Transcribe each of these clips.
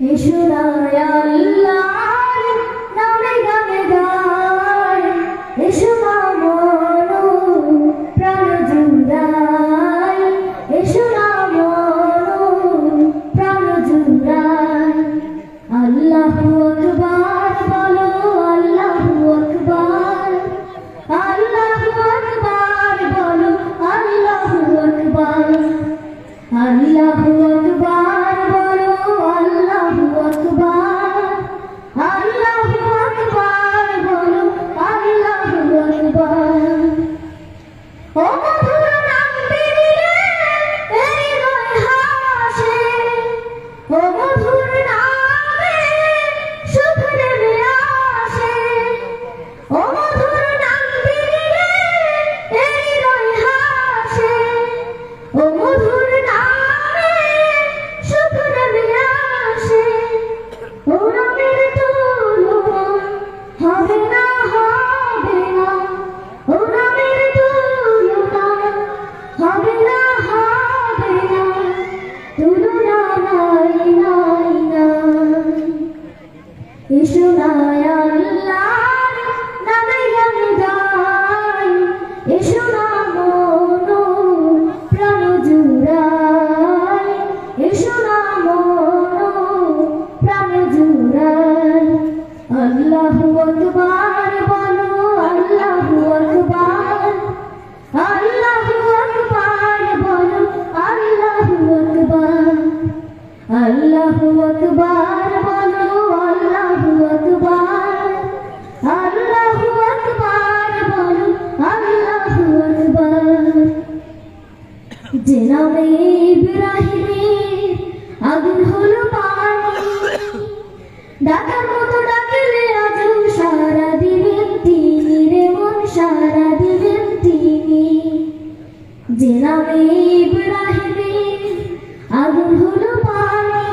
এসো না আল্লাহর নামে গানে গাই, এসো না মন প্রাণ জুড়াই, এসো না মন প্রাণ জুড়াই। আল্লাহু আকবার বলো, আল্লাহু আকবার, আল্লাহু আকবার বলো, আল্লাহু আকবার, আল্লাহু আকবার বলো, আল্লাহু আকবার, আল্লাহু আকবার বলো, আল্লাহু আকবার। ও মধুর নামটি নিলে হৃদয় হাসে, ও মধুর নামে সুখ নেমে আসে, ও মধুর নামটি নিলে হৃদয় হাসে, ও মধুর নামে সুখ নেমে আসে। ও নামের তুলনা হবে না, হবে না, ও নামের তুলনা হবে না, হবে না, তুলনা নাই, নাই, নাই। এসো না আল্লাহর নামে গানে গাই, এসো না মন প্রাণ জুড়াই, এসো না মন প্রাণ জুড়াই। আল্লাহু আকবার বলো, আল্লাহু আকবার, আল্লাহু আকবার বলো, আল্লাহু আকবার, আল্লাহু আকবার বলো, আল্লাহু আকবার, আল্লাহু আকবার বলো, আল্লাহু আকবার। যে নামে ইব্রাহিমের আগুন হলো পানি, ডাকার মতো ডাকলে আজও সারা দিবেন তিনি রে মন, সারা দিবেন তিনি। যে নামে ইব্রাহিমের আগুন হলো পানি,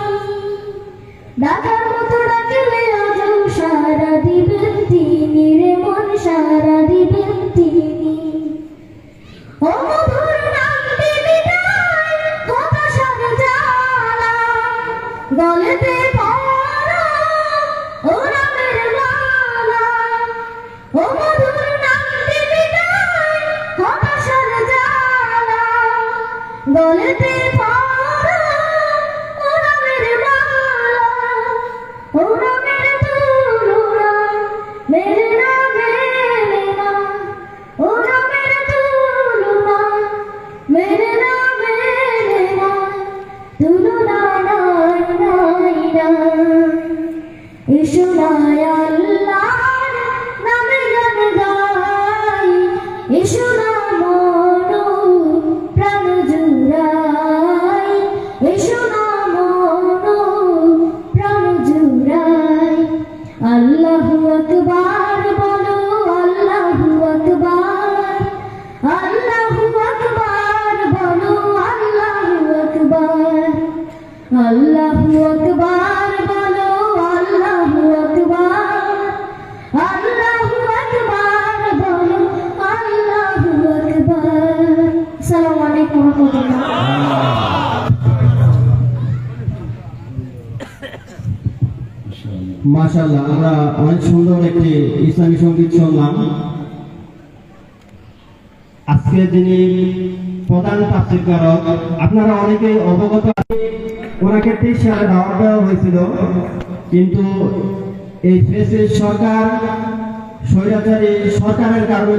ডাকার মতো ডাকলে আজও সারা দিবেন তিনি রে মন, সারা দিবেন তিনি। ও মধুর নামটি মিটাই হতাশার জ্বালা, গলেতে পরো ও নামের মালা। ও মধুর নামটি মিটাই হতাশার জ্বালা, গলেতে পরো ও নামের মালা। ও নামের তুলনা মেলে না, মেলে না, ও নামের তুলনা মেলে না, মেলে না, তুলনা নাই, নাই, নাই। এসো না আল্লাহর নামে গানে গাই, এসো না মন প্রাণ জুড়াই, এসো না মন প্রাণ জুড়াই। আল্লাহু আকবার বলো, আল্লাহু আকবার, আল্লাহু আকবার বলো, আল্লাহু আকবার, আল্লাহু আকবার বলো, আল্লাহু আকবার, আল্লাহু আকবার বলো, আল্লাহু আকবার। আসসালামু আলাইকুম ওয়া রাহমাতুল্লাহ। মাশাআল্লাহ, আমরা অনেক সুন্দর একটি ইসলামী সঙ্গীত শুনলাম। আজকে যিনি প্রধান তাফসীরকারক, আপনারা অনেকেই অবগত আছেন, ওনাকে 23 সালে দাওয়াত দেওয়া হয়েছিল, কিন্তু এই ফ্যাসিস্ট সরকার, স্বৈরাচারী সরকারের কারণে